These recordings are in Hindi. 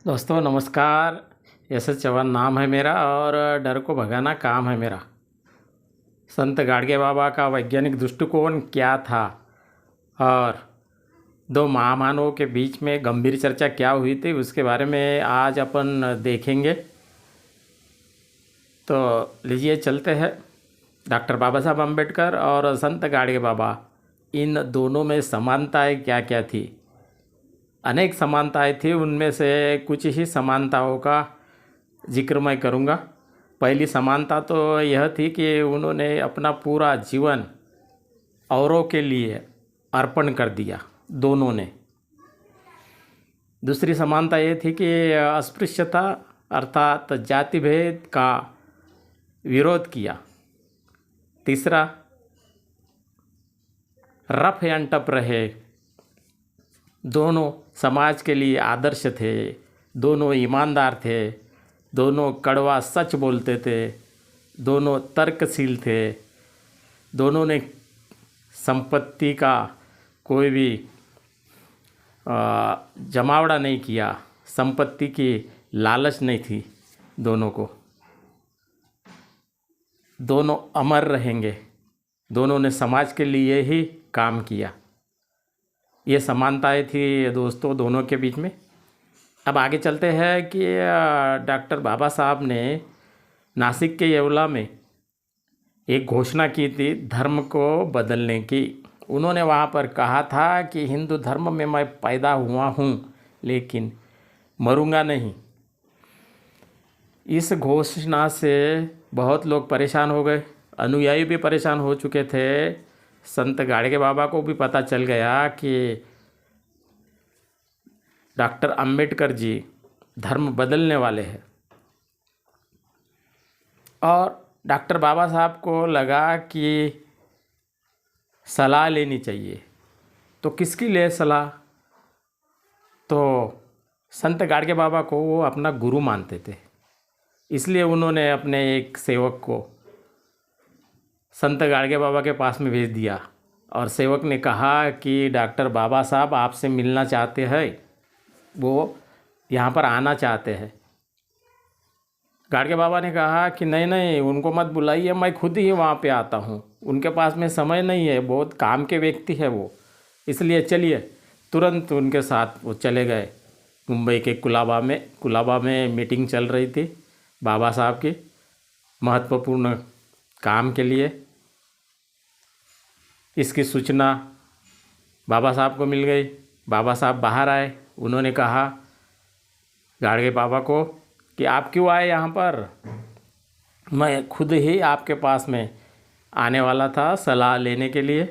दोस्तों नमस्कार। यश चौहान नाम है मेरा और डर को भगाना काम है मेरा। संत गाडगे बाबा का वैज्ञानिक दृष्टिकोण क्या था और दो महामानवों के बीच में गंभीर चर्चा क्या हुई थी उसके बारे में आज अपन देखेंगे। तो लीजिए चलते हैं। डॉक्टर बाबा साहब अम्बेडकर और संत गाडगे बाबा, इन दोनों में समानताएं क्या क्या थी। अनेक समानताएं थी, उनमें से कुछ ही समानताओं का जिक्र मैं करूँगा। पहली समानता तो यह थी कि उन्होंने अपना पूरा जीवन औरों के लिए अर्पण कर दिया, दोनों ने। दूसरी समानता ये थी कि अस्पृश्यता अर्थात जाति भेद का विरोध किया। तीसरा, रफ एंड टफ रहे। दोनों समाज के लिए आदर्श थे, दोनों ईमानदार थे, दोनों कड़वा सच बोलते थे, दोनों तर्कशील थे, दोनों ने संपत्ति का कोई भी जमावड़ा नहीं किया, संपत्ति की लालच नहीं थी दोनों को। दोनों अमर रहेंगे, दोनों ने समाज के लिए ही काम किया। ये समानताएं थी दोस्तों दोनों के बीच में। अब आगे चलते हैं कि डॉक्टर बाबा साहब ने नासिक के येवला में एक घोषणा की थी धर्म को बदलने की। उन्होंने वहाँ पर कहा था कि हिंदू धर्म में मैं पैदा हुआ हूँ लेकिन मरूंगा नहीं। इस घोषणा से बहुत लोग परेशान हो गए, अनुयायी भी परेशान हो चुके थे। संत गाडगे बाबा को भी पता चल गया कि डॉक्टर अंबेडकर जी धर्म बदलने वाले हैं। और डॉक्टर बाबा साहब को लगा कि सलाह लेनी चाहिए। तो किसकी ले सलाह? तो संत गाडगे बाबा को वो अपना गुरु मानते थे, इसलिए उन्होंने अपने एक सेवक को संत गाडगे बाबा के पास में भेज दिया और सेवक ने कहा कि डॉक्टर बाबा साहब आपसे मिलना चाहते हैं, वो यहाँ पर आना चाहते हैं। गाडगे बाबा ने कहा कि नहीं नहीं, उनको मत बुलाइए, मैं खुद ही वहाँ पे आता हूँ। उनके पास में समय नहीं है, बहुत काम के व्यक्ति है वो, इसलिए चलिए। तुरंत उनके साथ वो चले गए। मुंबई के कुलाबा में मीटिंग चल रही थी बाबा साहब की, महत्वपूर्ण काम के लिए। इसकी सूचना बाबा साहब को मिल गई। बाबा साहब बाहर आए। उन्होंने कहा गाडगे बाबा को कि आप क्यों आए यहाँ पर? मैं खुद ही आपके पास में आने वाला था सलाह लेने के लिए।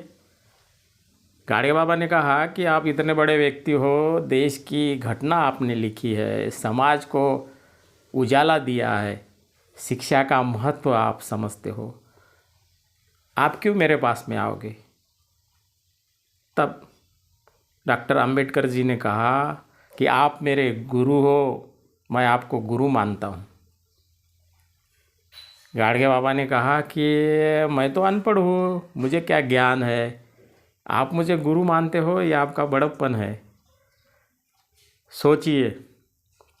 गाडगे बाबा ने कहा कि आप इतने बड़े व्यक्ति हो, देश की घटना आपने लिखी है, समाज को उजाला दिया है, शिक्षा का महत्व आप समझते हो, आप क्यों मेरे पास में आओगे? तब डॉक्टर अंबेडकर जी ने कहा कि आप मेरे गुरु हो, मैं आपको गुरु मानता हूँ। गाडगे बाबा ने कहा कि मैं तो अनपढ़ हूँ, मुझे क्या ज्ञान है, आप मुझे गुरु मानते हो, ये आपका बड़प्पन है। सोचिए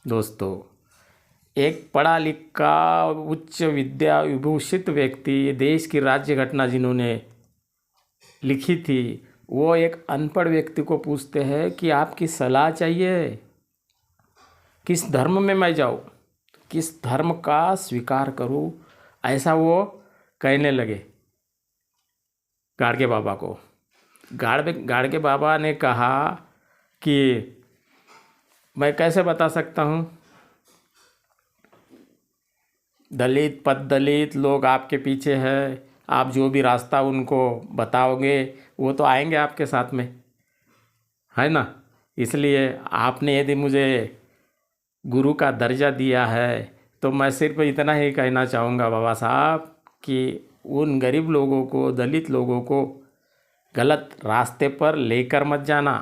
दोस्तों, एक पढ़ा लिखा उच्च विद्या विभूषित व्यक्ति, देश की राज्य घटना जिन्होंने लिखी थी, वो एक अनपढ़ व्यक्ति को पूछते हैं कि आपकी सलाह चाहिए, किस धर्म में मैं जाऊँ, किस धर्म का स्वीकार करूँ, ऐसा वो कहने लगे गाडगे बाबा को। गाडगे बाबा ने कहा कि मैं कैसे बता सकता हूँ, दलित पद दलित लोग आपके पीछे हैं, आप जो भी रास्ता उनको बताओगे वो तो आएंगे आपके साथ में, है ना? इसलिए आपने यदि मुझे गुरु का दर्जा दिया है तो मैं सिर्फ इतना ही कहना चाहूँगा बाबा साहब कि उन गरीब लोगों को, दलित लोगों को गलत रास्ते पर लेकर मत जाना।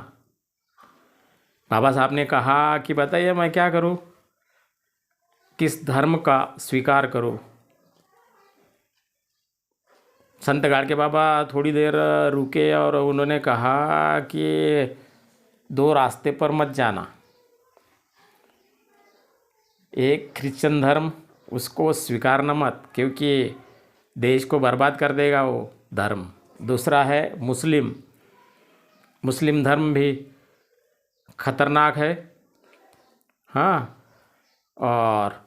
बाबा साहब ने कहा कि बताइए मैं क्या करूँ, किस धर्म का स्वीकार करूँ? संत गाडगे बाबा थोड़ी देर रुके और उन्होंने कहा कि दो रास्ते पर मत जाना। एक क्रिश्चियन धर्म, उसको स्वीकारना मत, क्योंकि देश को बर्बाद कर देगा वो धर्म। दूसरा है मुस्लिम, मुस्लिम धर्म भी खतरनाक है। हाँ, और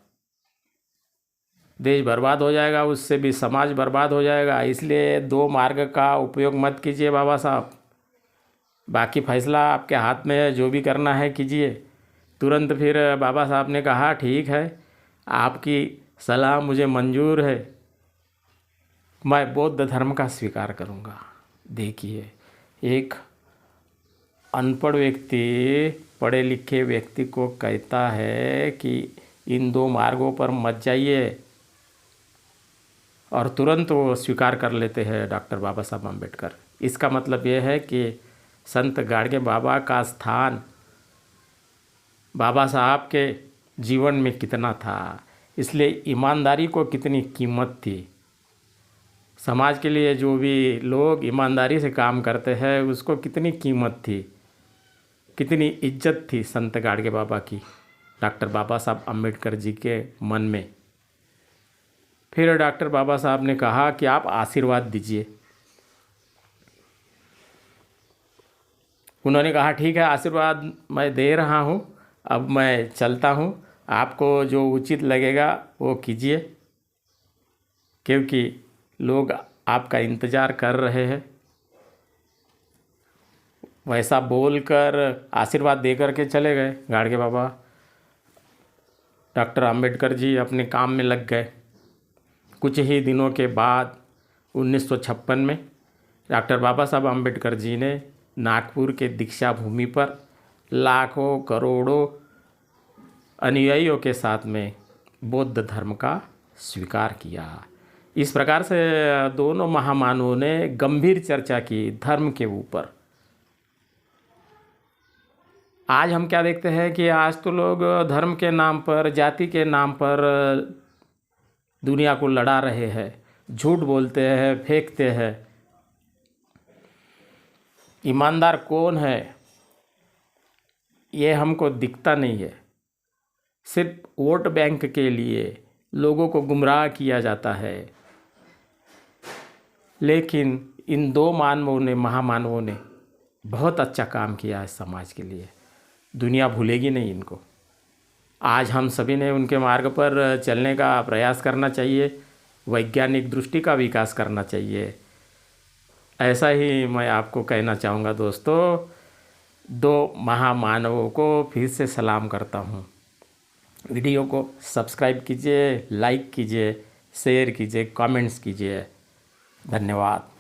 देश बर्बाद हो जाएगा, उससे भी समाज बर्बाद हो जाएगा। इसलिए दो मार्ग का उपयोग मत कीजिए बाबा साहब। बाकी फैसला आपके हाथ में है, जो भी करना है कीजिए। तुरंत फिर बाबा साहब ने कहा ठीक है, आपकी सलाह मुझे मंजूर है, मैं बौद्ध धर्म का स्वीकार करूँगा। देखिए, एक अनपढ़ व्यक्ति पढ़े लिखे व्यक्ति को कहता है कि इन दो मार्गों पर मत जाइए, और तुरंत वो स्वीकार कर लेते हैं डॉक्टर बाबा साहब अम्बेडकर। इसका मतलब ये है कि संत गाडगे बाबा का स्थान बाबा साहब के जीवन में कितना था, इसलिए ईमानदारी को कितनी कीमत थी। समाज के लिए जो भी लोग ईमानदारी से काम करते हैं उसको कितनी कीमत थी, कितनी इज्जत थी संत गाडगे बाबा की डॉक्टर बाबा साहब अम्बेडकर जी के मन में। फिर डॉक्टर बाबा साहब ने कहा कि आप आशीर्वाद दीजिए। उन्होंने कहा ठीक है, आशीर्वाद मैं दे रहा हूँ, अब मैं चलता हूँ, आपको जो उचित लगेगा वो कीजिए, क्योंकि लोग आपका इंतज़ार कर रहे हैं। वैसा बोलकर आशीर्वाद दे कर के चले गए गाडगे बाबा। डॉक्टर अंबेडकर जी अपने काम में लग गए। कुछ ही दिनों के बाद 1956 में डॉक्टर बाबा साहब अम्बेडकर जी ने नागपुर के दीक्षा भूमि पर लाखों करोड़ों अनुयायियों के साथ में बौद्ध धर्म का स्वीकार किया। इस प्रकार से दोनों महामानवों ने गंभीर चर्चा की धर्म के ऊपर। आज हम क्या देखते हैं कि आज तो लोग धर्म के नाम पर, जाति के नाम पर दुनिया को लड़ा रहे हैं, झूठ बोलते हैं, फेंकते हैं। ईमानदार कौन है ये हमको दिखता नहीं है। सिर्फ वोट बैंक के लिए लोगों को गुमराह किया जाता है। लेकिन इन दो मानवों ने, महामानवों ने बहुत अच्छा काम किया है समाज के लिए। दुनिया भूलेगी नहीं इनको। आज हम सभी ने उनके मार्ग पर चलने का प्रयास करना चाहिए, वैज्ञानिक दृष्टि का विकास करना चाहिए। ऐसा ही मैं आपको कहना चाहूँगा दोस्तों। दो महामानवों को फिर से सलाम करता हूँ। वीडियो को सब्सक्राइब कीजिए, लाइक कीजिए, शेयर कीजिए, कमेंट्स कीजिए। धन्यवाद।